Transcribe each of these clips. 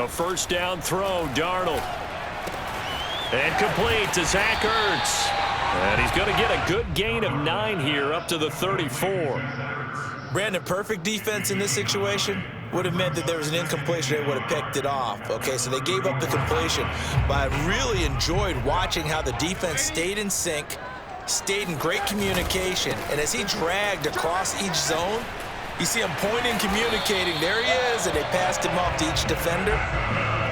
A first down throw, Darnold. And complete to Zach Ertz. And he's going to get a good gain of 9 here up to the 34. Brandon, perfect defense in this situation would have meant that there was an incompletion. They would have picked it off. Okay, so they gave up the completion. But I really enjoyed watching how the defense stayed in sync, stayed in great communication. And as he dragged across each zone, you see him pointing, communicating. There he is, and they passed him off to each defender.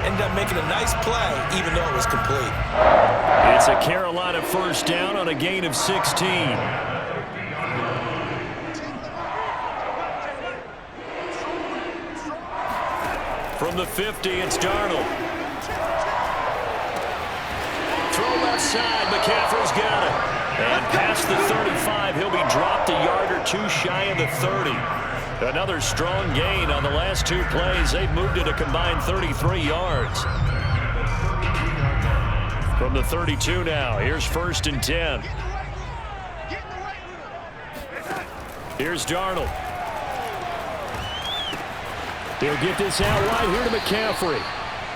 Ended up making a nice play, even though it was complete. It's a Carolina first down on a gain of 16. From the 50, it's Darnold. Throw left side, McCaffrey's got it. And past the 35, he'll be dropped a yard or two shy of the 30. Another strong gain on the last 2 plays. They've moved it a combined 33 yards. From the 32 now, here's 1st and 10. Here's Darnold. He'll get this out wide here to McCaffrey.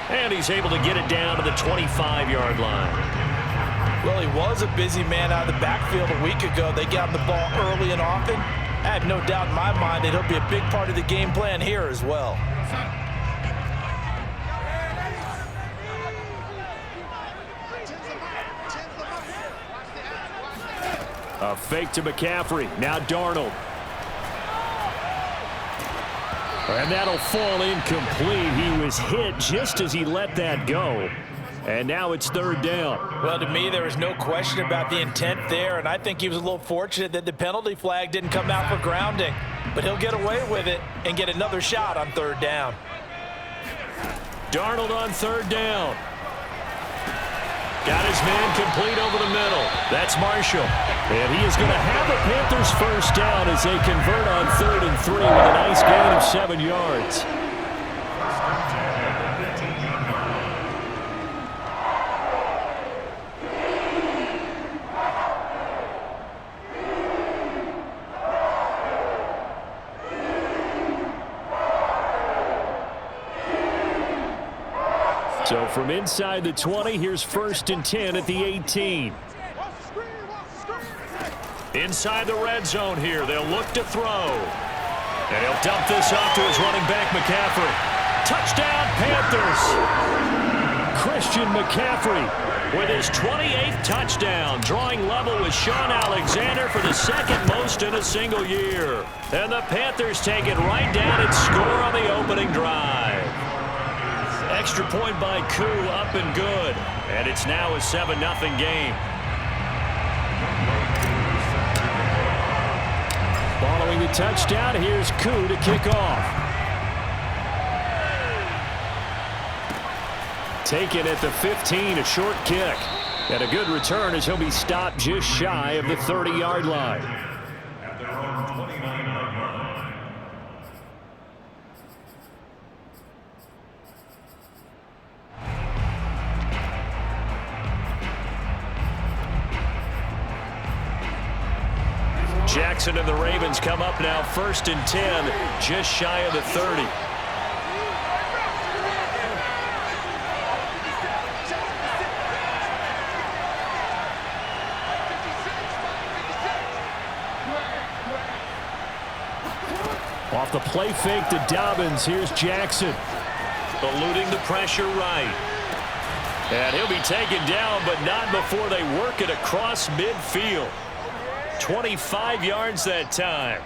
And he's able to get it down to the 25-yard line. Well, he was a busy man out of the backfield a week ago. They got him the ball early and often. I have no doubt in my mind that he'll be a big part of the game plan here as well. A fake to McCaffrey. Now Darnold. And that'll fall incomplete. He was hit just as he let that go. And now it's 3rd down. Well, to me, there was no question about the intent there, and I think he was a little fortunate that the penalty flag didn't come out for grounding. But he'll get away with it and get another shot on 3rd down. Darnold on 3rd down. Got his man complete over the middle. That's Marshall. And he is going to have a Panthers first down as they convert on 3rd and 3 with a nice gain of 7 yards. So from inside the 20, here's 1st and 10 at the 18. Inside the red zone here, they'll look to throw. And he'll dump this off to his running back, McCaffrey. Touchdown, Panthers! Christian McCaffrey with his 28th touchdown, drawing level with Sean Alexander for the 2nd most in a single year. And the Panthers take it right down and score on the opening drive. Extra point by Koo, up and good. And it's now a 7-0 game. Following the touchdown, here's Koo to kick off. Taken at the 15, a short kick. And a good return as he'll be stopped just shy of the 30-yard line. At their own 29-yard line. Jackson and the Ravens come up now 1st and 10, just shy of the 30. Off the play fake to Dobbins, here's Jackson. Eluding the pressure right. And he'll be taken down, but not before they work it across midfield. 25 yards that time.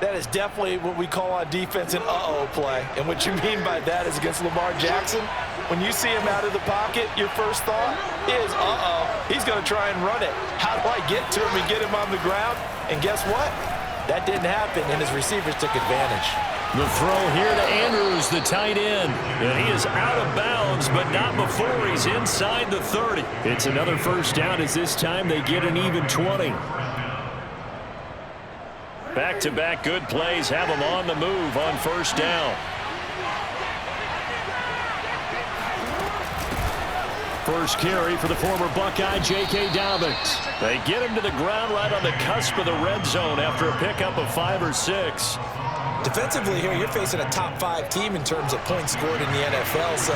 That is definitely what we call on defense an uh-oh play. And what you mean by that is against Lamar Jackson, when you see him out of the pocket, your first thought is, uh-oh, he's going to try and run it. How do I get to him and get him on the ground? And guess what? That didn't happen, and his receivers took advantage. The throw here to Andrews, the tight end. And he is out of bounds, but not before he's inside the 30. It's another first down as this time they get an even 20. Back-to-back good plays have them on the move on first down. First carry for the former Buckeye, J.K. Dobbins. They get him to the ground right on the cusp of the red zone after a pickup of 5 or 6. Defensively here, you're facing a top 5 team in terms of points scored in the NFL. So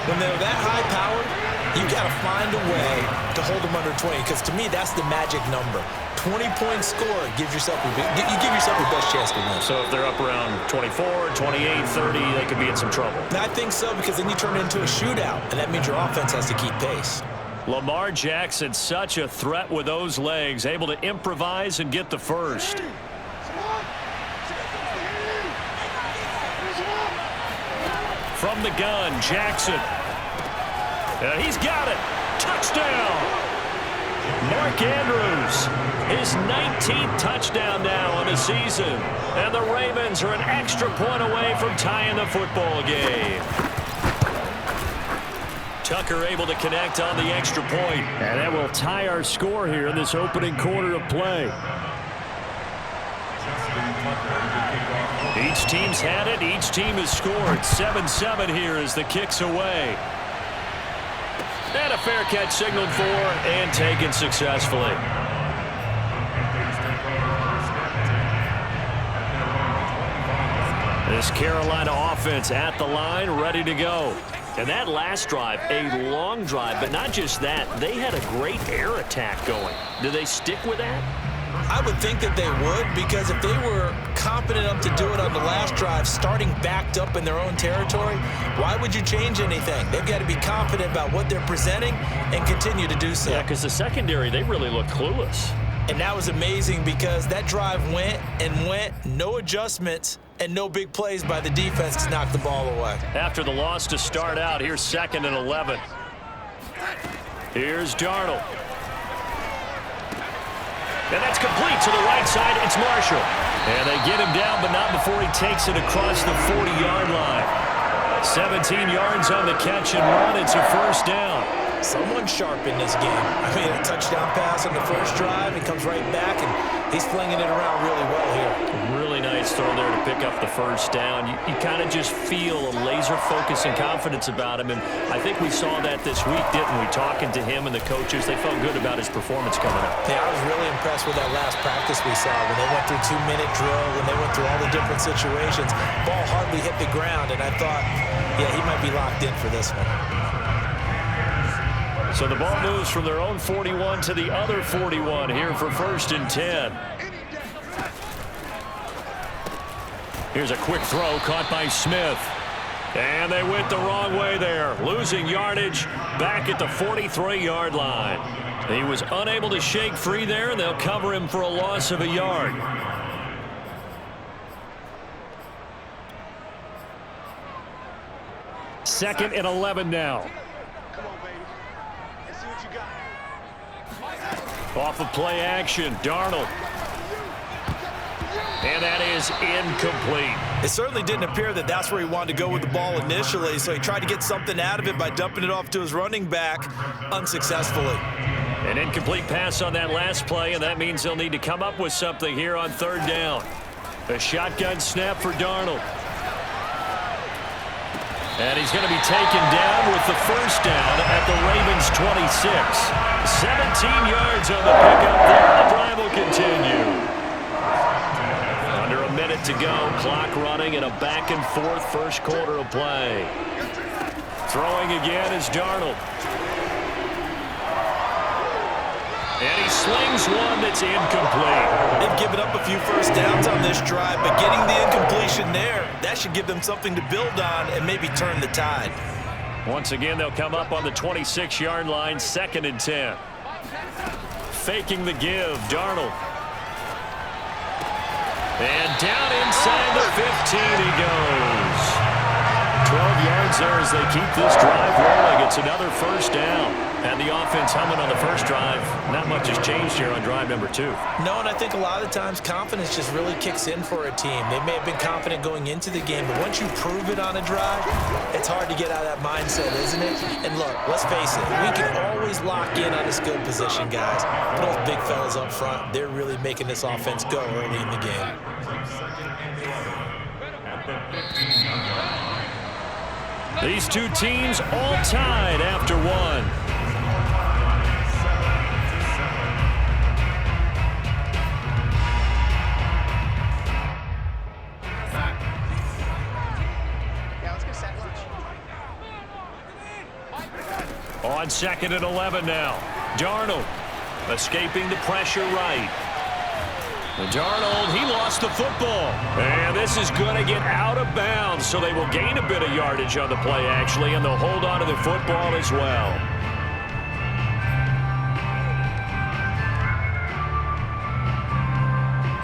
when they're that high powered, you got to find a way to hold them under 20, because to me, that's the magic number. 20-point score gives yourself you give yourself your best chance to win. So if they're up around 24, 28, 30, they could be in some trouble. I think so, because then you turn it into a shootout, and that means your offense has to keep pace. Lamar Jackson, such a threat with those legs, able to improvise and get the first. From the gun, Jackson. He's got it. Touchdown. Mark Andrews, his 19th touchdown now on the season. And the Ravens are an extra point away from tying the football game. Tucker able to connect on the extra point. And that will tie our score here in this opening quarter of play. Each team's had it. Each team has scored. 7-7 here as the kick's away. And a fair catch signaled for and taken successfully. This Carolina offense at the line, ready to go. And that last drive, a long drive, but not just that. They had a great air attack going. Do they stick with that? I would think that they would, because if they were competent enough to do it on the last drive, starting backed up in their own territory, why would you change anything? They've got to be confident about what they're presenting and continue to do so. Yeah, because the secondary, they really look clueless. And that was amazing, because that drive went and went, no adjustments, and no big plays by the defense to knock the ball away. After the loss to start out, here's 2nd and 11. Here's Darnold. And that's complete to the right side. It's Marshall. And they get him down, but not before he takes it across the 40-yard line. 17 yards on the catch and run. It's a first down. Someone's sharp in this game. I mean, a touchdown pass on the first drive. He comes right back, and he's flinging it around really well here. Really nice throw there to pick up the first down. You kind of just feel a laser focus and confidence about him, and I think we saw that this week, didn't we? Talking to him and the coaches, they felt good about his performance coming up. Yeah, I was really impressed with that last practice we saw when they went through 2-minute drill, when they went through all the different situations. Ball hardly hit the ground, and I thought, yeah, he might be locked in for this one. So the ball moves from their own 41 to the other 41 here for 1st and 10. Here's a quick throw caught by Smith. And they went the wrong way there. Losing yardage back at the 43-yard line. He was unable to shake free there, and they'll cover him for a loss of a yard. Second and 11 now. Off of play action, Darnold. And that is incomplete. It certainly didn't appear that that's where he wanted to go with the ball initially, so he tried to get something out of it by dumping it off to his running back unsuccessfully. An incomplete pass on that last play, and that means they'll need to come up with something here on 3rd down. A shotgun snap for Darnold. And he's going to be taken down with the first down at the Ravens' 26. 17 yards on the pickup there. The drive will continue. Under a minute to go. Clock running in a back-and-forth first quarter of play. Throwing again is Darnold. And he slings one that's incomplete. They've given up a few first downs on this drive, but getting the incompletion there, that should give them something to build on and maybe turn the tide. Once again, they'll come up on the 26-yard line, 2nd and 10. Faking the give, Darnold. And down inside the 15 he goes. 12 yards there as they keep this drive rolling. It's another first down. And the offense humming on the first drive. Not much has changed here on drive number 2. No, and I think a lot of times confidence just really kicks in for a team. They may have been confident going into the game, but once you prove it on a drive, it's hard to get out of that mindset, isn't it? And look, let's face it, we can always lock in on a skilled position, guys. But those big fellas up front, they're really making this offense go early in the game. These two teams all tied after one. On 2nd and 11 now. Darnold escaping the pressure right. And Darnold, he lost the football. And this is going to get out of bounds, so they will gain a bit of yardage on the play, actually, and they'll hold on to the football as well.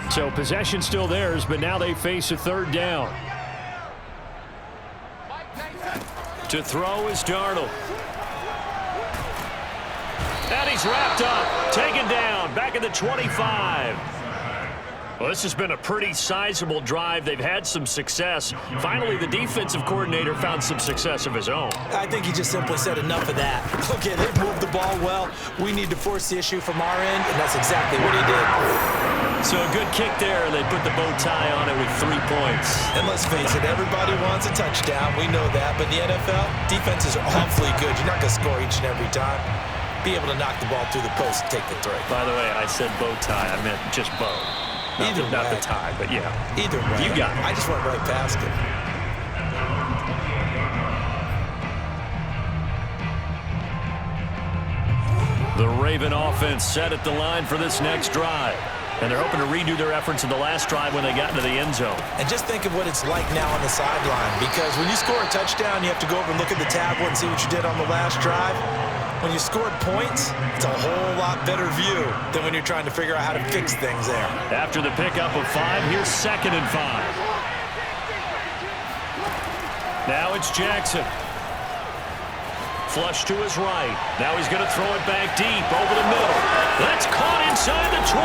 So possession still theirs, but now they face a 3rd down. To throw is Darnold. And he's wrapped up, taken down, back at the 25. Well, this has been a pretty sizable drive. They've had some success. Finally, the defensive coordinator found some success of his own. I think he just simply said enough of that. Okay, they've moved the ball well. We need to force the issue from our end, and that's exactly what he did. So a good kick there, and they put the bow tie on it with 3 points. And let's face it, everybody wants a touchdown. We know that. But in the NFL, defenses are awfully good. You're not going to score each and every time. Be able to knock the ball through the post and take the three. By the way, I said bow tie. I meant just bow. Not the tie, but yeah. Either way. You got it. I just went right past it. The Raven offense set at the line for this next drive. And they're hoping to redo their efforts in the last drive when they got into the end zone. And just think of what it's like now on the sideline. Because when you score a touchdown, you have to go over and look at the tablet and see what you did on the last drive. When you scored points, it's a whole lot better view than when you're trying to figure out how to fix things there. After the pickup of 5, here's 2nd and 5. Now it's Jackson. Flush to his right. Now he's going to throw it back deep over the middle. That's caught inside the 20.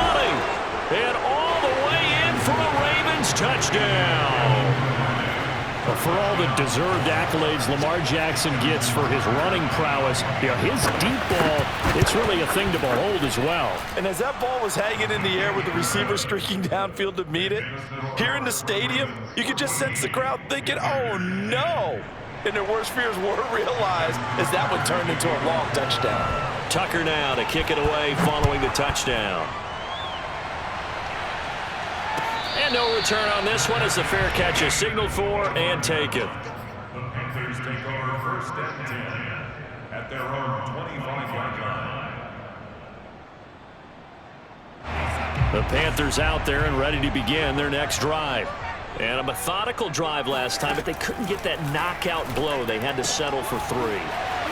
And all the way in for a Ravens touchdown. For all the deserved accolades Lamar Jackson gets for his running prowess, his deep ball, it's really a thing to behold as well. And as that ball was hanging in the air with the receiver streaking downfield to meet it, here in the stadium, you could just sense the crowd thinking, oh no! And their worst fears were realized as that one turned into a long touchdown. Tucker now to kick it away following the touchdown. And no return on this one as the fair catch is signaled for and taken. Panthers take over 1st and 10 at their own 25-yard line. The Panthers out there and ready to begin their next drive. And a methodical drive last time, but they couldn't get that knockout blow. They had to settle for 3.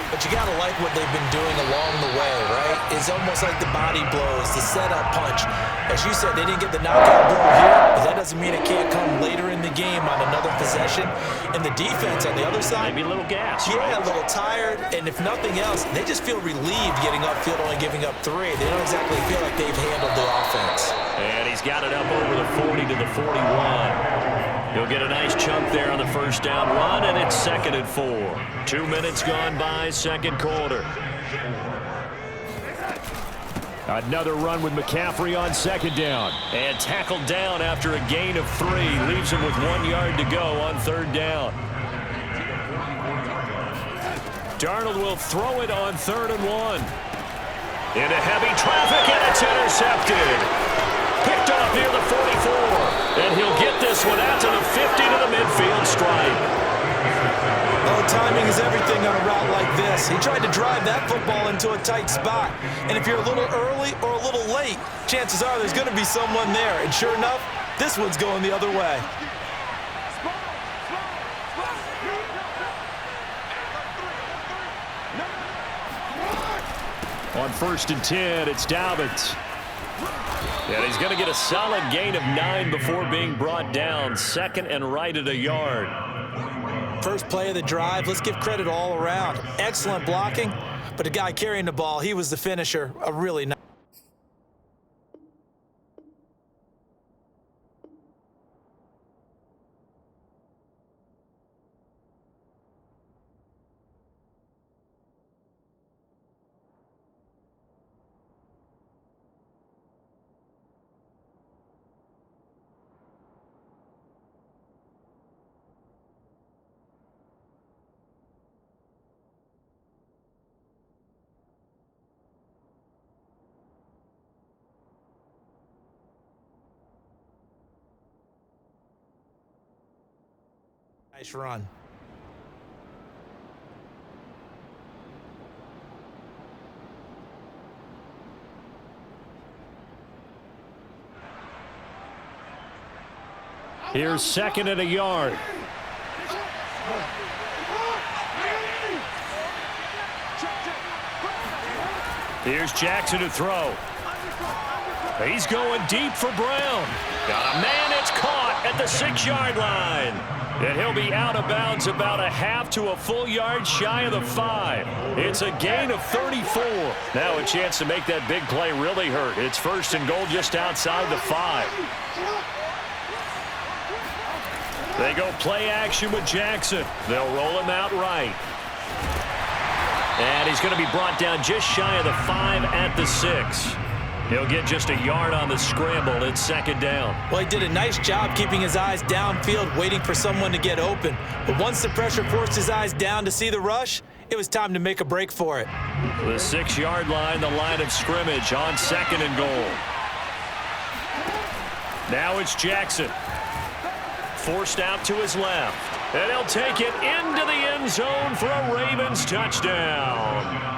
But you got to like what they've been doing along the way, right? It's almost like the body blows, the setup punch. As you said, they didn't get the knockout blow here, but that doesn't mean it can't come later in the game on another possession. And the defense on the other side, maybe a little gas, yeah, right? A little tired. And if nothing else, they just feel relieved getting upfield, only giving up 3. They don't exactly feel like they've handled the offense. And he's got it up over the 40 to the 41. He'll get a nice chunk there on the 1st down run, and it's 2nd and 4. 2 minutes gone by, 2nd quarter. Another run with McCaffrey on 2nd down. And tackled down after a gain of 3. Leaves him with 1 yard to go on 3rd down. Darnold will throw it on 3rd and 1. Into heavy traffic, and it's intercepted. Picked off near the 44. And he'll get this one out to the 50 to the midfield stripe. Oh, timing is everything on a route like this. He tried to drive that football into a tight spot. And if you're a little early or a little late, chances are there's going to be someone there. And sure enough, this one's going the other way. On 1st and 10, it's Dobbins. And he's going to get a solid gain of 9 before being brought down. 2nd and right at a yard. First play of the drive, let's give credit all around. Excellent blocking, but the guy carrying the ball, he was the finisher. A really nice. Nice run. Here's 2nd and a yard. Here's Jackson to throw. He's going deep for Brown. Got a man, it's caught at the 6-yard line. And he'll be out of bounds about a half to a full yard shy of the 5. It's a gain of 34. Now a chance to make that big play really hurt. It's 1st and goal just outside the 5. They go play action with Jackson. They'll roll him out right. And he's going to be brought down just shy of the 5 at the 6. He'll get just a yard on the scramble. It's 2nd down. Well, he did a nice job keeping his eyes downfield, waiting for someone to get open. But once the pressure forced his eyes down to see the rush, it was time to make a break for it. The 6-yard line, the line of scrimmage on 2nd and goal. Now it's Jackson. Forced out to his left. And he'll take it into the end zone for a Ravens touchdown.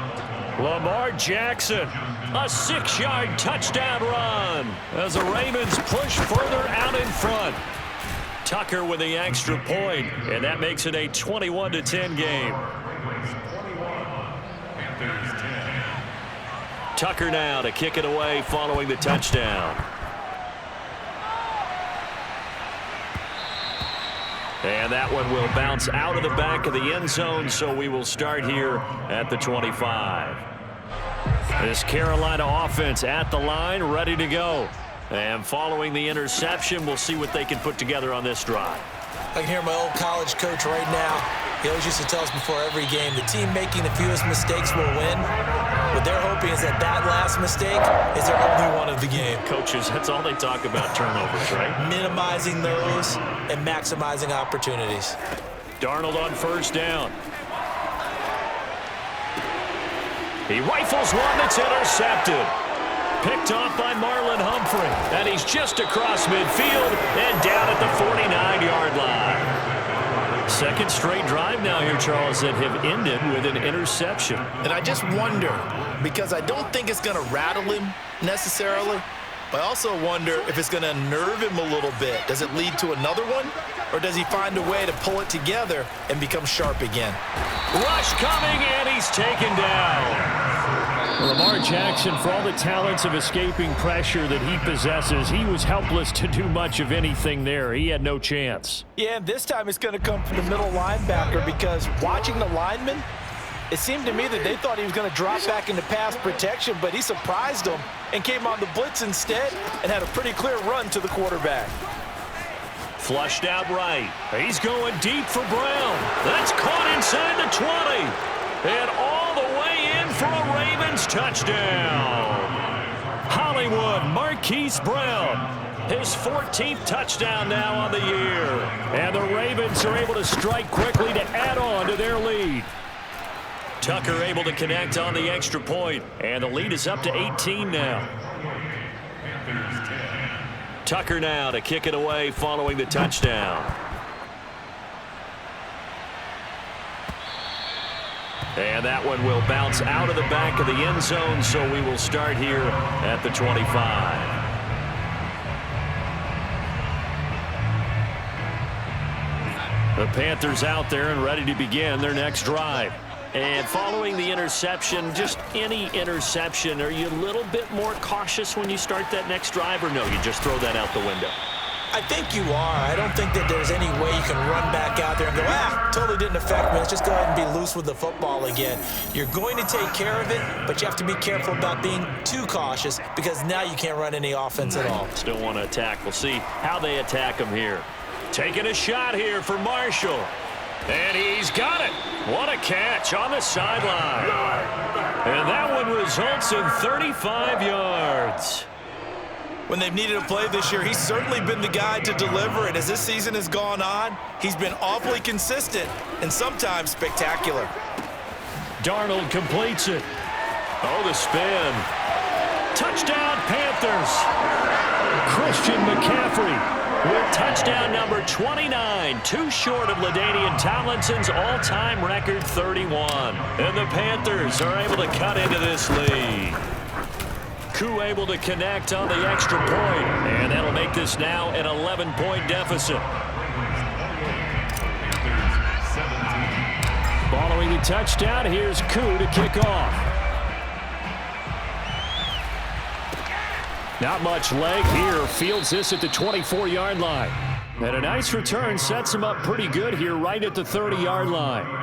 Lamar Jackson, a 6-yard touchdown run as the Ravens push further out in front. Tucker with the extra point, and that makes it a 21-10 game. Tucker now to kick it away following the touchdown. And that one will bounce out of the back of the end zone, so we will start here at the 25. This Carolina offense at the line, ready to go. And following the interception, we'll see what they can put together on this drive. I can hear my old college coach right now. He always used to tell us before every game, the team making the fewest mistakes will win. What they're hoping is that that last mistake is their only one of the game. Coaches, that's all they talk about, turnovers, right? Minimizing those and maximizing opportunities. Darnold on 1st down. He rifles one that's intercepted. Picked off by Marlon Humphrey. And he's just across midfield and down at the 49-yard line. 2nd straight drive now here, Charles, that have ended with an interception. And I just wonder, because I don't think it's going to rattle him necessarily, but I also wonder if it's going to unnerve him a little bit. Does it lead to another one? Or does he find a way to pull it together and become sharp again? Rush coming, and he's taken down. Lamar Jackson, for all the talents of escaping pressure that he possesses, he was helpless to do much of anything there. He had no chance. Yeah, and this time it's going to come from the middle linebacker, because watching the lineman, it seemed to me that they thought he was going to drop back into pass protection, but he surprised them and came on the blitz instead and had a pretty clear run to the quarterback. Flushed out right. He's going deep for Brown. That's caught inside the 20. And all the way in for a Ravens touchdown. Hollywood Marquise Brown, his 14th touchdown now on the year. And the Ravens are able to strike quickly to add on to their lead. Tucker able to connect on the extra point, and the lead is up to 18 now. Tucker now to kick it away following the touchdown. And that one will bounce out of the back of the end zone, so we will start here at the 25. The Panthers out there and ready to begin their next drive. And following the interception, just any interception, are you a little bit more cautious when you start that next drive, or no, you just throw that out the window? I think you are. I don't think that there's any way you can run back out there and go, totally didn't affect me. Let's just go ahead and be loose with the football again. You're going to take care of it, but you have to be careful about being too cautious, because now you can't run any offense at all. Still want to attack. We'll see how they attack him here. Taking a shot here for Marshall. And he's got it. What a catch on the sideline. And that one results in 35 yards. When they've needed a play this year, he's certainly been the guy to deliver it. As this season has gone on, he's been awfully consistent and sometimes spectacular. Darnold completes it. Oh, the spin. Touchdown, Panthers. Christian McCaffrey with touchdown number 29, too short of LaDainian Tomlinson's all-time record 31. And the Panthers are able to cut into this lead. Koo able to connect on the extra point, and that'll make this now an 11-point deficit. Following the touchdown, here's Koo to kick off. Not much leg here. Fields this at the 24-yard line. And a nice return sets him up pretty good here right at the 30-yard line.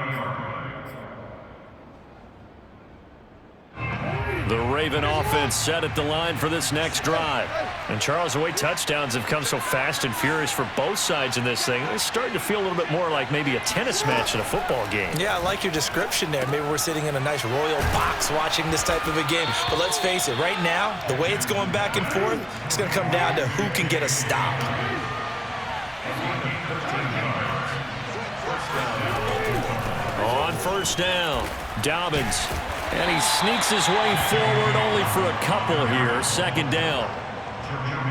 The Raven offense set at the line for this next drive. And Charles, the way touchdowns have come so fast and furious for both sides in this thing, it's starting to feel a little bit more like maybe a tennis match in a football game. Yeah, I like your description there. Maybe we're sitting in a nice royal box watching this type of a game. But let's face it, right now, the way it's going back and forth, it's going to come down to who can get a stop. On first down, Dobbins. And he sneaks his way forward only for a couple here. Second down.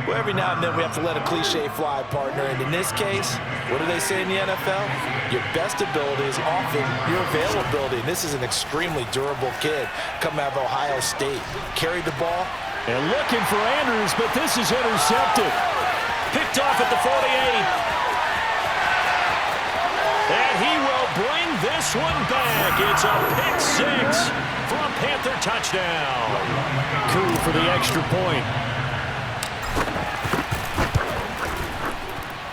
Well, every now and then we have to let a cliche fly, partner. And in this case, what do they say in the NFL? Your best ability is often your availability. And this is an extremely durable kid coming out of Ohio State. Carried the ball. And looking for Andrews, but this is intercepted. Picked off at the 48. And he will bring this one back. It's a pick six for a Panther touchdown. Koo for the extra point.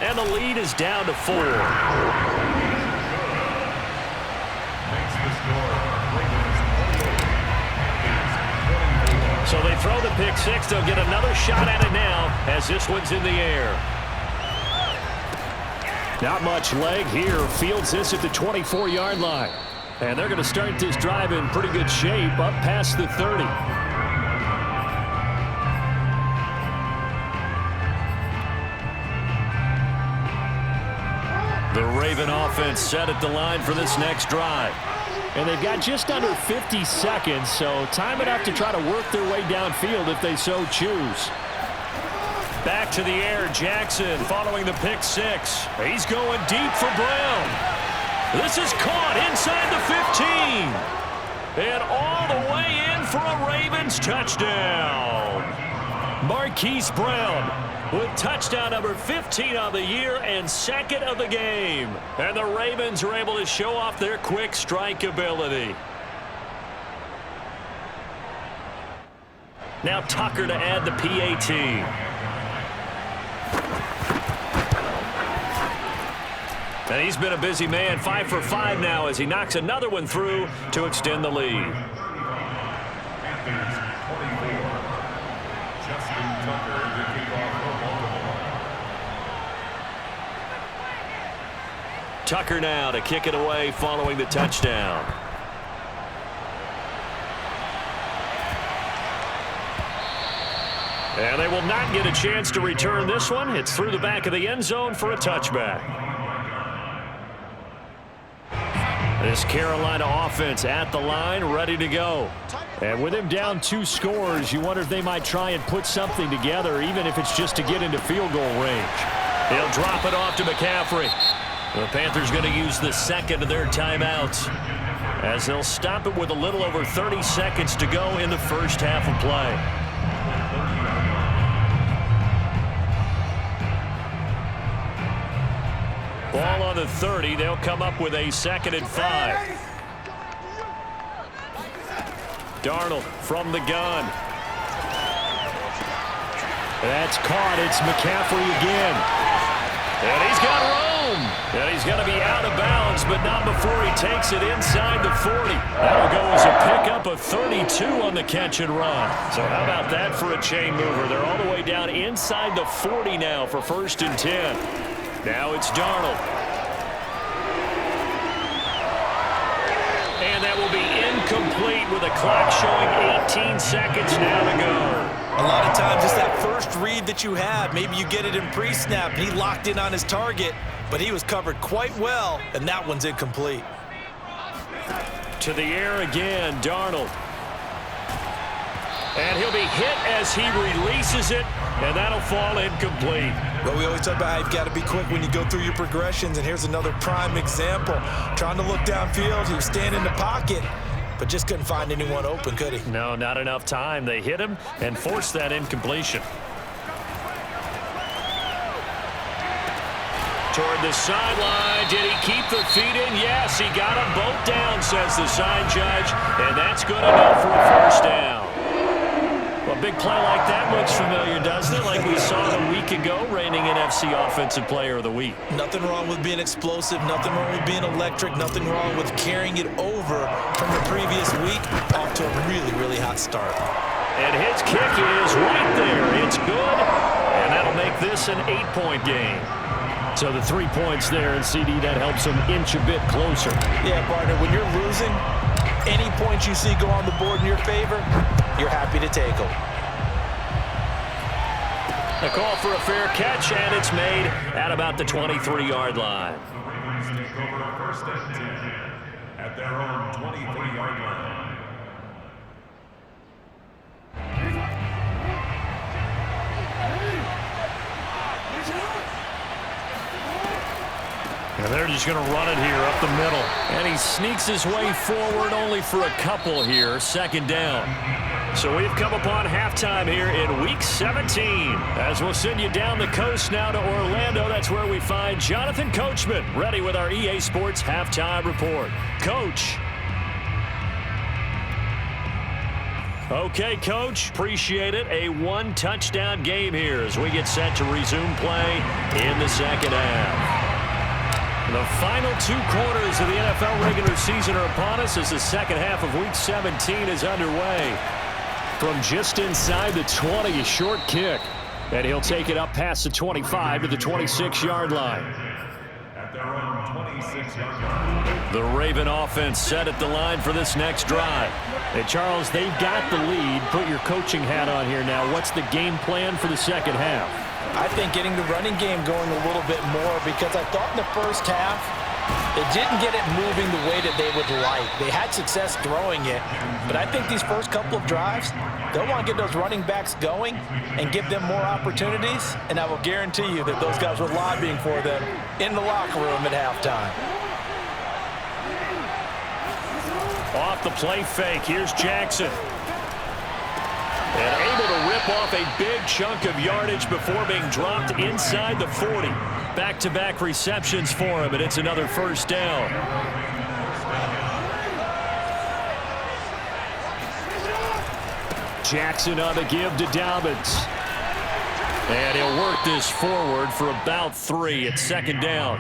And the lead is down to 4. So they throw the pick six. They'll get another shot at it now as this one's in the air. Not much leg here. Fields this at the 24-yard line. And they're going to start this drive in pretty good shape up past the 30. The Raven offense set at the line for this next drive. And they've got just under 50 seconds, so time enough to try to work their way downfield if they so choose. Back to the air, Jackson following the pick six. He's going deep for Brown. This is caught inside the 15. And all the way in for a Ravens touchdown. Marquise Brown with touchdown number 15 on the year and second of the game. And the Ravens are able to show off their quick strike ability. Now Tucker to add the PAT. And he's been a busy man, 5 for 5 now as he knocks another one through to extend the lead. Tucker now to kick it away following the touchdown. And they will not get a chance to return this one. It's through the back of the end zone for a touchback. This Carolina offense at the line, ready to go. And with him down 2 scores, you wonder if they might try and put something together, even if it's just to get into field goal range. He'll drop it off to McCaffrey. The Panthers going to use the second of their timeouts as they'll stop it with a little over 30 seconds to go in the first half of play. Ball on the 30. They'll come up with a 2nd and 5. Darnold from the gun. That's caught. It's McCaffrey again. And he's got room. And he's going to be out of bounds, but not before he takes it inside the 40. That'll go as a pickup of 32 on the catch and run. So how about that for a chain mover? They're all the way down inside the 40 now for 1st and 10. Now it's Darnold. And that will be incomplete with a clock showing 18 seconds now to go. A lot of times it's that first read that you have. Maybe you get it in pre-snap. He locked in on his target, but he was covered quite well, and that one's incomplete. To the air again, Darnold. And he'll be hit as he releases it, and that'll fall incomplete. Well, we always talk about how you've got to be quick when you go through your progressions, and here's another prime example. Trying to look downfield, he was standing in the pocket, but just couldn't find anyone open, could he? No, not enough time. They hit him and forced that incompletion. Toward the sideline. Did he keep the feet in? Yes, he got them both down, says the sign judge, and that's good enough for a first down. Well, a big play like that looks familiar, doesn't it? Like we saw a week ago, reigning NFC Offensive Player of the Week. Nothing wrong with being explosive, nothing wrong with being electric, nothing wrong with carrying it over from the previous week off to a really, really hot start. And his kick is right there. It's good, and that'll make this an 8-point game. So the 3 points there, and CD, that helps them inch a bit closer. Yeah, partner, when you're losing, any points you see go on the board in your favor, you're happy to take them. A call for a fair catch, and it's made at about the 23-yard line. The Ravens take over first and 10 at their own 23-yard line. And they're just going to run it here up the middle. And he sneaks his way forward only for a couple here. Second down. So we've come upon halftime here in Week 17. As we'll send you down the coast now to Orlando. That's where we find Jonathan Coachman ready with our EA Sports Halftime Report. Coach. Okay, Coach. Appreciate it. A one-touchdown game here as we get set to resume play in the second half. The final 2 quarters of the NFL regular season are upon us as the second half of Week 17 is underway. From just inside the 20, a short kick. And he'll take it up past the 25 to the 26-yard line. At their own 26-yard line. The Raven offense set at the line for this next drive. Hey, Charles, they've got the lead. Put your coaching hat on here now. What's the game plan for the second half? I think getting the running game going a little bit more, because I thought in the first half they didn't get it moving the way that they would like. They had success throwing it, but I think these first couple of drives, they'll want to get those running backs going and give them more opportunities, and I will guarantee you that those guys were lobbying for them in the locker room at halftime. Off the play fake, here's Jackson. And able to rip off a big chunk of yardage before being dropped inside the 40. Back-to-back receptions for him, and it's another first down. Jackson on the give to Dobbins. And he'll work this forward for about 3 at second down.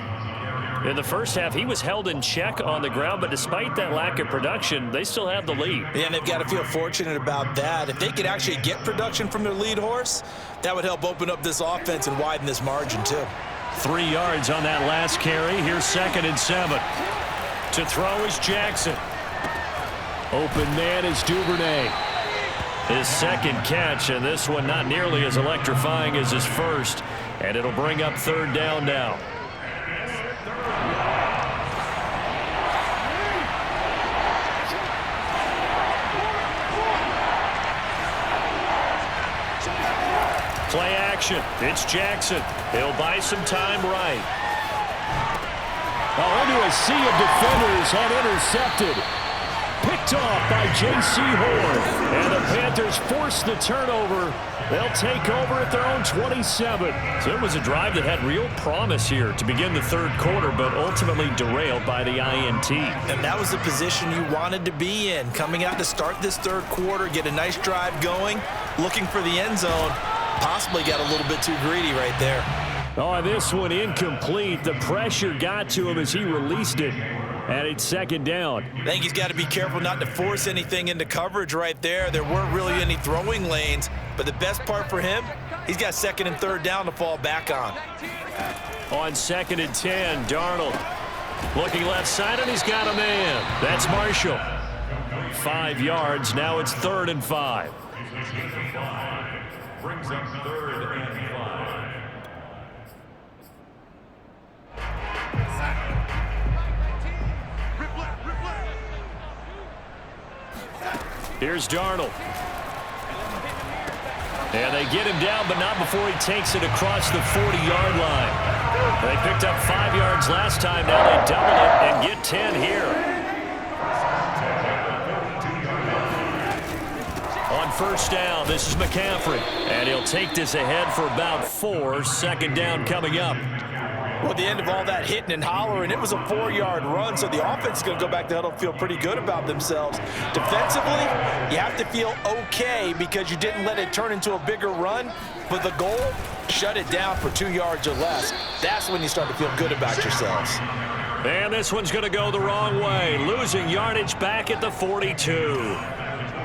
In the first half, he was held in check on the ground, but despite that lack of production, they still have the lead. Yeah, and they've got to feel fortunate about that. If they could actually get production from their lead horse, that would help open up this offense and widen this margin, too. 3 yards on that last carry. Here's 2nd and 7. To throw is Jackson. Open man is Duvernay. His second catch, and this one not nearly as electrifying as his first. And it'll bring up 3rd down now. Play action. It's Jackson. He'll buy some time right. Oh, into a sea of defenders and intercepted. Picked off by J.C. Horn. And the Panthers force the turnover. They'll take over at their own 27. So it was a drive that had real promise here to begin the 3rd quarter, but ultimately derailed by the INT. And that was the position you wanted to be in. Coming out to start this 3rd quarter, get a nice drive going, looking for the end zone. Possibly got a little bit too greedy right there. Oh, this one incomplete. The pressure got to him as he released it. And it's 2nd down. I think he's got to be careful not to force anything into coverage right there. There weren't really any throwing lanes, but the best part for him, he's got 2nd and 3rd down to fall back on. On 2nd and 10, Darnold looking left side, and he's got a man. That's Marshall. 5 yards. Now it's 3rd and 5. Brings up 3rd and 5. Here's Darnold. And they get him down, but not before he takes it across the 40-yard line. They picked up 5 yards last time. Now they double it and get 10 here. first down. This is McCaffrey. And he'll take this ahead for about 4. Second down coming up. Well, at the end of all that hitting and hollering, it was a 4-yard run, so the offense is going to go back to huddle and feel pretty good about themselves. Defensively, you have to feel okay because you didn't let it turn into a bigger run, but the goal, shut it down for 2 yards or less. That's when you start to feel good about yourselves. And this one's going to go the wrong way, losing yardage back at the 42.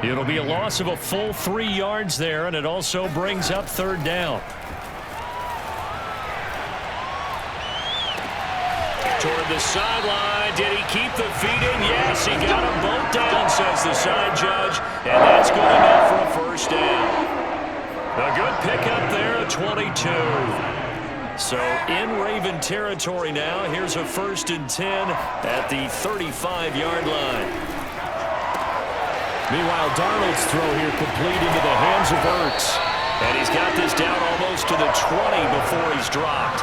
It'll be a loss of a full 3 yards there, and it also brings up third down. Toward the sideline. Did he keep the feet in? Yes, he got them both down, says the side judge. And that's good enough for a first down. A good pickup there at 22. So in Raven territory now. Here's a 1st and 10 at the 35-yard line. Meanwhile, Darnold's throw here complete into the hands of Ertz. And he's got this down almost to the 20 before he's dropped.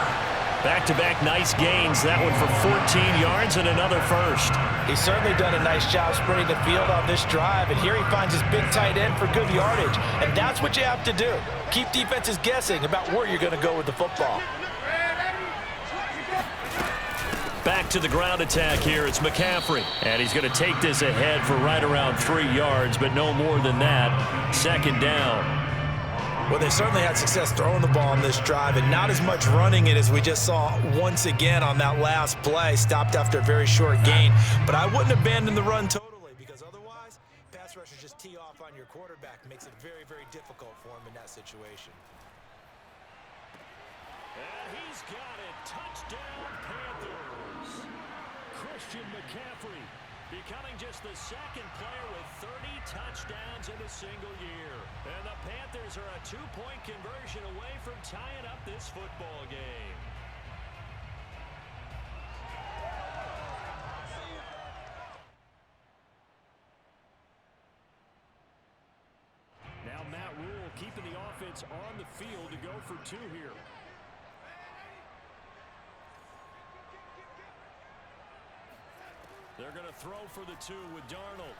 Back-to-back nice gains. That one for 14 yards and another first. He's certainly done a nice job spreading the field on this drive, and here he finds his big tight end for good yardage. And that's what you have to do. Keep defenses guessing about where you're going to go with the football. Back to the ground attack here. It's McCaffrey. And he's going to take this ahead for right around 3 yards, but no more than that. Second down. Well, they certainly had success throwing the ball on this drive and not as much running it as we just saw once again on that last play. Stopped after a very short gain. But I wouldn't abandon the run totally because otherwise, pass rushers just tee off on your quarterback. It makes it very, very difficult for him in that situation. And he's got it. Touchdown, Panthers. Christian McCaffrey becoming just the second player with 30 touchdowns in a single year. And the Panthers are a 2-point conversion away from tying up this football game. Now Matt Rule keeping the offense on the field to go for 2 here. They're going to throw for the 2 with Darnold.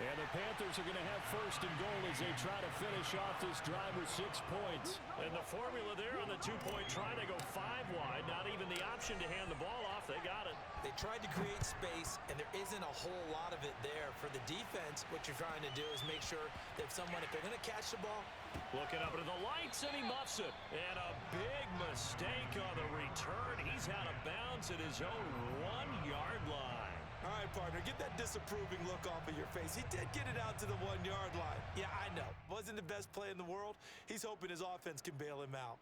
And the Panthers are going to have 1st and goal as they try to finish off this drive with 6 points. And the formula there on the 2-point try, they go 5 wide. Not even the option to hand the ball off. They got it. They tried to create space, and there isn't a whole lot of it there. For the defense, what you're trying to do is make sure that if they're going to catch the ball. Looking up into the lights, and he muffs it. And a big mistake on the return. He's out of bounds at his own 1-yard line. All right, partner, get that disapproving look off of your face. He did get it out to the 1-yard line. Yeah, I know. Wasn't the best play in the world. He's hoping his offense can bail him out.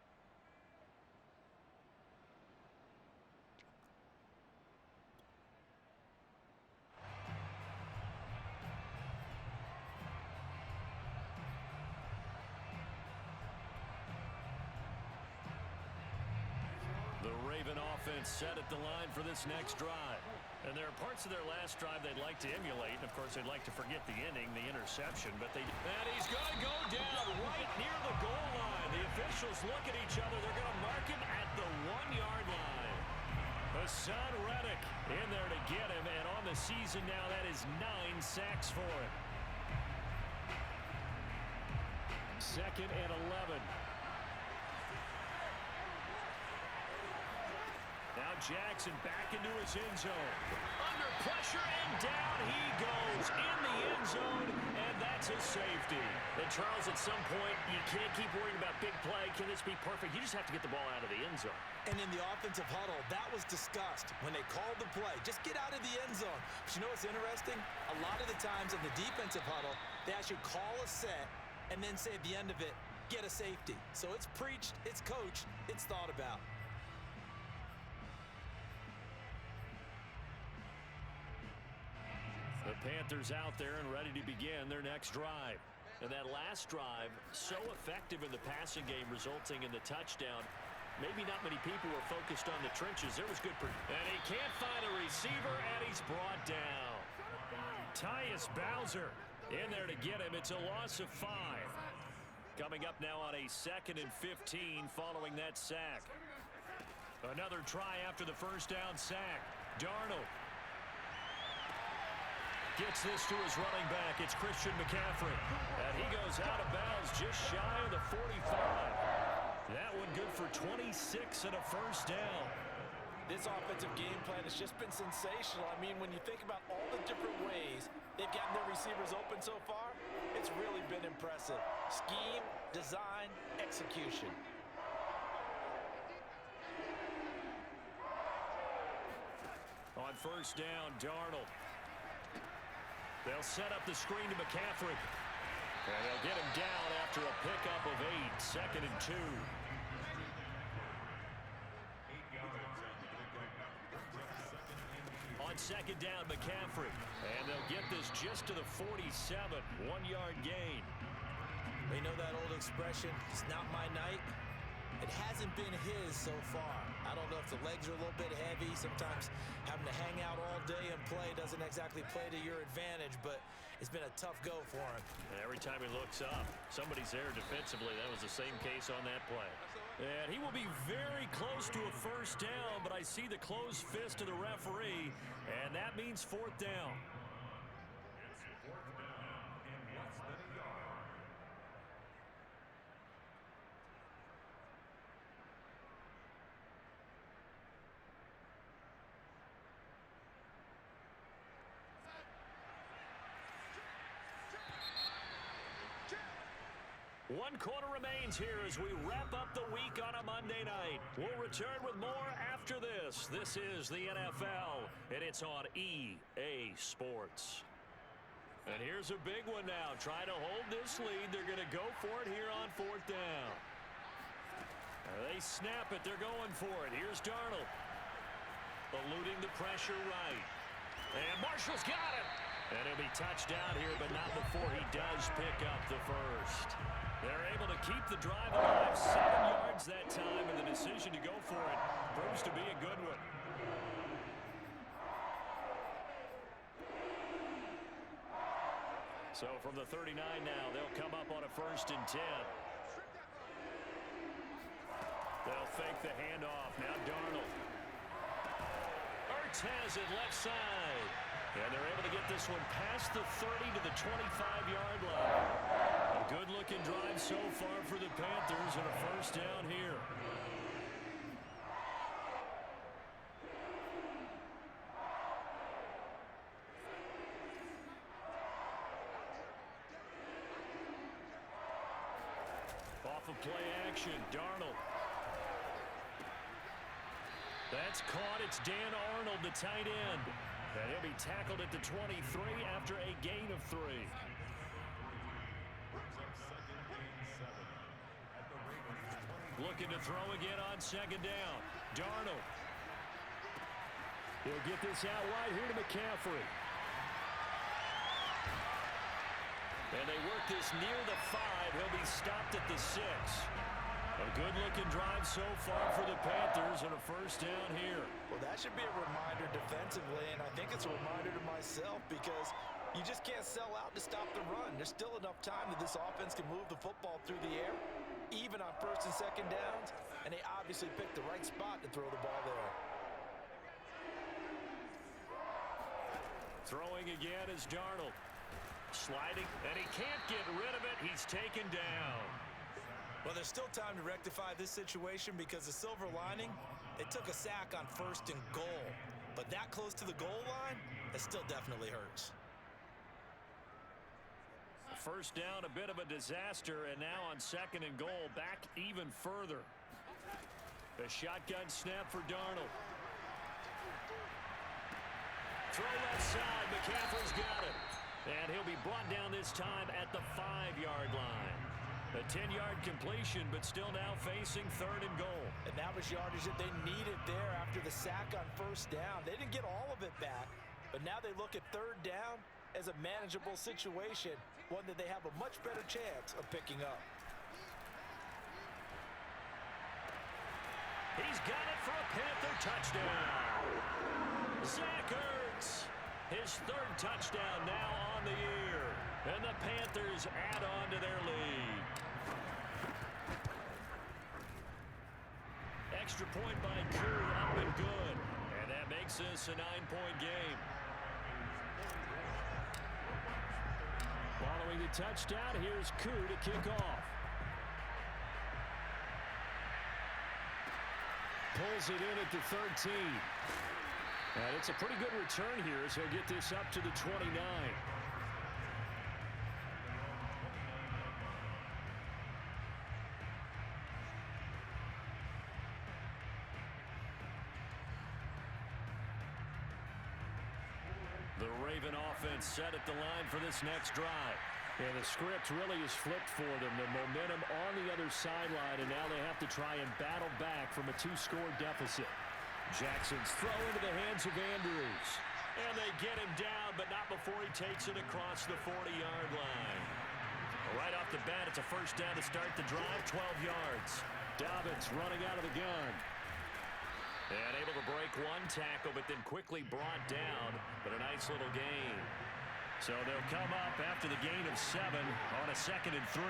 The Raven offense set at the line for this next drive. And there are parts of their last drive they'd like to emulate. And, of course, they'd like to forget the inning, the interception. But they... And he's going to go down right near the goal line. The officials look at each other. They're going to mark him at the 1-yard line. Hassan Reddick in there to get him. And on the season now, that is 9 sacks for him. 2nd and 11. Now Jackson back into his end zone. Under pressure, and down he goes in the end zone, and that's his safety. And Charles, at some point, you can't keep worrying about big play. Can this be perfect? You just have to get the ball out of the end zone. And in the offensive huddle, that was discussed when they called the play. Just get out of the end zone. But you know what's interesting? A lot of the times in the defensive huddle, they actually call a set and then say at the end of it, get a safety. So it's preached, it's coached, it's thought about. The Panthers out there and ready to begin their next drive. And that last drive, so effective in the passing game, resulting in the touchdown. Maybe not many people were focused on the trenches. There was good. And he can't find a receiver, and he's brought down. Tyus Bowser in there to get him. It's a loss of 5. Coming up now on a 2nd and 15 following that sack. Another try after the first down sack. Darnold. Gets this to his running back. It's Christian McCaffrey. And he goes out of bounds just shy of the 45. That one good for 26 and a first down. This offensive game plan has just been sensational. I mean, when you think about all the different ways they've gotten their receivers open so far, it's really been impressive. Scheme, design, execution. On first down, Darnold. They'll set up the screen to McCaffrey. And they'll get him down after a pickup of 8, 2nd and 2. On second down, McCaffrey. And they'll get this just to the 47, 1-yard gain. They know that old expression, it's not my night. It hasn't been his so far. I don't know if the legs are a little bit heavy. Sometimes having to hang out all day and play doesn't exactly play to your advantage, but it's been a tough go for him. And every time he looks up, somebody's there defensively. That was the same case on that play. And he will be very close to a first down, but I see the closed fist of the referee, and that means 4th down. It's 4th down in less than a yard. One quarter remains here as we wrap up the week on a Monday night. We'll return with more after this. This is the NFL, and it's on EA Sports. And here's a big one now. Trying to hold this lead. They're going to go for it here on 4th down. They snap it. They're going for it. Here's Darnold. Eluding the pressure right. And Marshall's got it. And he'll be touched down here, but not before he does pick up the first. They're able to keep the drive alive, 7 yards that time, and the decision to go for it proves to be a good one. So from the 39 now, they'll come up on a 1st and 10. They'll fake the handoff. Now Darnold. Ertz has it left side. And they're able to get this one past the 30 to the 25-yard line. A good-looking drive so far for the Panthers and a first down here. Off of play action, Darnold. That's caught. It's Dan Arnold, the tight end. And he'll be tackled at the 23 after a gain of 3. Looking to throw again on 2nd down. Darnold. He'll get this out wide here to McCaffrey. And they work this near the 5. He'll be stopped at the 6. A good-looking drive so far for the Panthers and a first down here. Well, that should be a reminder defensively, and I think it's a reminder to myself because you just can't sell out to stop the run. There's still enough time that this offense can move the football through the air, even on 1st and 2nd downs, and they obviously picked the right spot to throw the ball there. Throwing again is Darnold. Sliding, and he can't get rid of it. He's taken down. Well, there's still time to rectify this situation because the silver lining, they took a sack on 1st and goal. But that close to the goal line, that still definitely hurts. First down, a bit of a disaster, and now on 2nd and goal, back even further. The shotgun snap for Darnold. Throw left side, McCaffrey's got it. And he'll be brought down this time at the 5-yard line. A 10-yard completion, but still now facing 3rd and goal. And that was yardage that they needed there after the sack on 1st down. They didn't get all of it back, but now they look at 3rd down as a manageable situation, one that they have a much better chance of picking up. He's got it for a Panther touchdown. Zach Ertz, his 3rd touchdown now on the year. And the Panthers add on to their lead. Extra point by Koo, up and good. And that makes this a 9-point game. Following the touchdown, here's Koo to kick off. Pulls it in at the 13. And it's a pretty good return here as he'll get this up to the 29. The Raven offense set at the line for this next drive. And the script really is flipped for them. The momentum on the other sideline, and now they have to try and battle back from a 2-score deficit. Jackson's throw into the hands of Andrews. And they get him down, but not before he takes it across the 40-yard line. Right off the bat, it's a first down to start the drive, 12 yards. Dobbins running out of the gun. And able to break one tackle, but then quickly brought down, but a nice little gain. So they'll come up after the gain of 7 on a 2nd and 3.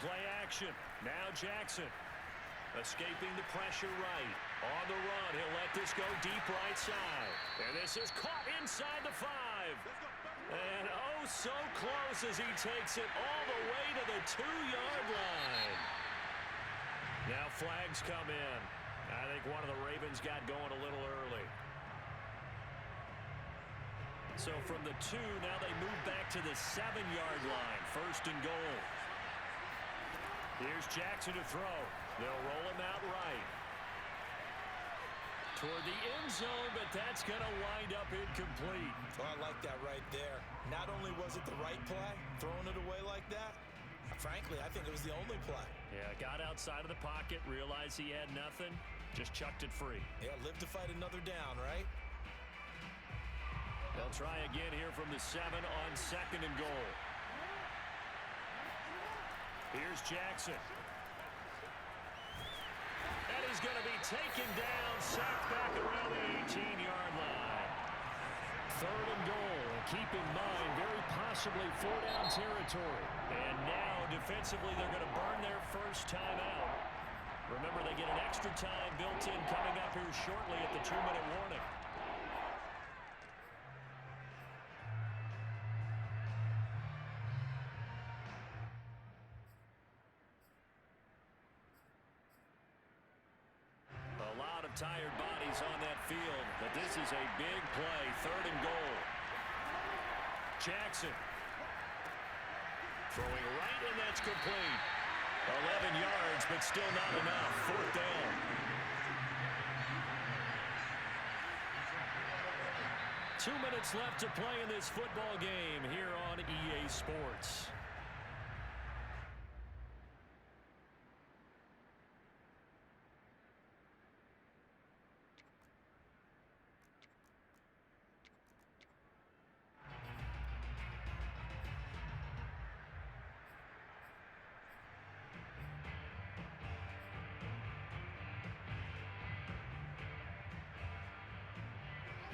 Play action. Now Jackson. Escaping the pressure right. On the run. He'll let this go deep right side. And this is caught inside the 5. And oh, so close as he takes it all the way to the 2-yard line. Now flags come in. I think one of the Ravens got going a little early. So from the 2, now they move back to the 7-yard line. 1st and goal. Here's Jackson to throw. They'll roll him out right. Toward the end zone, but that's going to wind up incomplete. Oh, I like that right there. Not only was it the right play, throwing it away like that, frankly, I think it was the only play. Yeah, got outside of the pocket, realized he had nothing, just chucked it free. Yeah, live to fight another down, right? They'll try again here from the 7 on 2nd and goal. Here's Jackson. And he's going to be taken down, sacked back around the 18-yard line. 3rd and goal. Keep in mind, very possibly 4-down territory. And now, defensively, they're going to burn their first time out. Remember, they get an extra time built in coming up here shortly at the 2-minute warning. Tired bodies on that field, but this is a big play. 3rd and goal. Jackson throwing right, and that's complete. 11 yards, but still not enough. 4th down. Two minutes left to play in this football game here on EA Sports.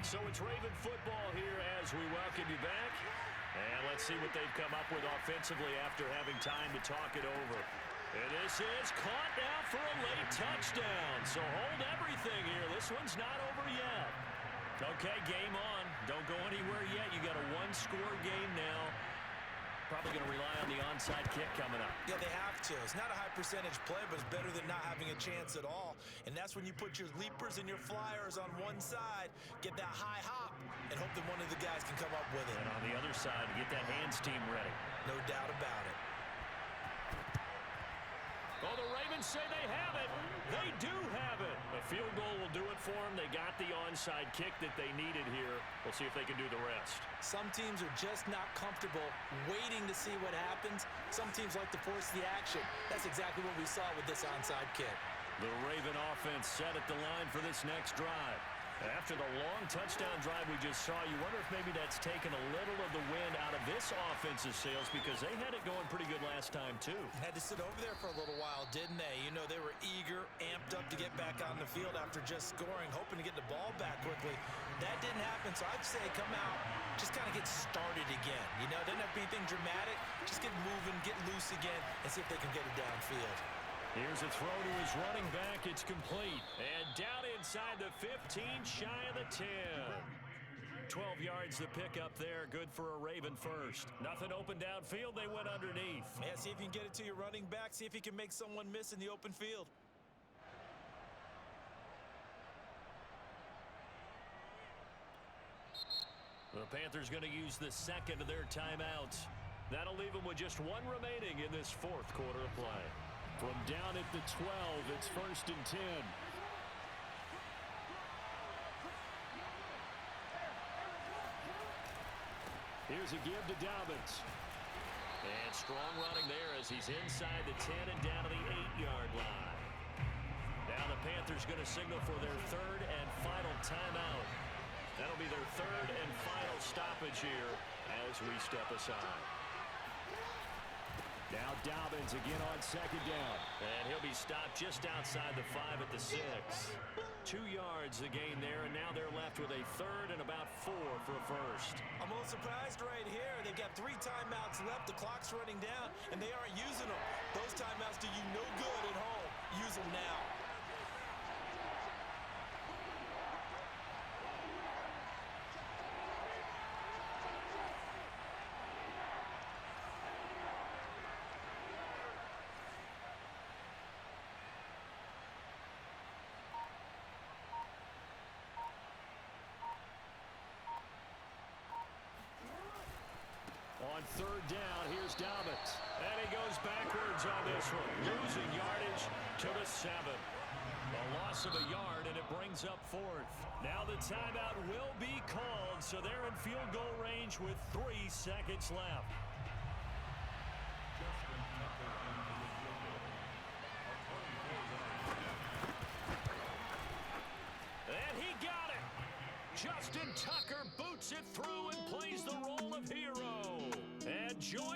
So it's Raven football here as we welcome you back. And let's see what they've come up with offensively after having time to talk it over. And this is caught now for a late touchdown. So hold everything here. This one's not over yet. Okay, game on. Don't go anywhere yet. You got a 1-score game now. Probably going to rely on the onside kick coming up. Yeah, they have to. It's not a high percentage play, but it's better than not having a chance at all. And that's when you put your leapers and your flyers on one side, get that high hop, and hope that one of the guys can come up with it. And on the other side, get that hands team ready. No doubt about it. Oh, the Ravens say they have it. They do have it. A field goal will do it for them. They got the onside kick that they needed here. We'll see if they can do the rest. Some teams are just not comfortable waiting to see what happens. Some teams like to force the action. That's exactly what we saw with this onside kick. The Raven offense set at the line for this next drive. After the long touchdown drive we just saw, you wonder if maybe that's taken a little of the wind out of this offensive sails because they had it going pretty good last time too. Had to sit over there for a little while, didn't they? You know, they were eager, amped up to get back on the field after just scoring, hoping to get the ball back quickly. That didn't happen, so I'd say come out, just kind of get started again. You know, it doesn't have to be anything dramatic. Just get moving, get loose again, and see if they can get it downfield. Here's a throw to his running back. It's complete. And down inside the 15, shy of the 10. 12 yards to pick up there. Good for a Raven first. Nothing open downfield. They went underneath. Yeah, see if you can get it to your running back. See if you can make someone miss in the open field. The Panthers going to use the second of their timeouts. That'll leave them with just one remaining in this fourth quarter of play. From down at the 12, it's 1st and 10. Here's a give to Dobbins. And strong running there as he's inside the 10 and down to the 8-yard line. Now the Panthers going to signal for their third and final timeout. That'll be their third and final stoppage here as we step aside. Now Dobbins again on second down. And he'll be stopped just outside the 5 at the 6. 2 yards the gain there, and now they're left with a third and about 4 for a first. I'm a little surprised right here. They've got 3 timeouts left. The clock's running down, and they aren't using them. Those timeouts do you no good at home. Use them now. On third down, here's Dobbins. And he goes backwards on this one, losing yardage to the 7. A loss of a yard, and it brings up 4th. Now the timeout will be called, so they're in field goal range with 3 seconds left. And he got it. Justin Tucker boots it through and plays the role of hero. And join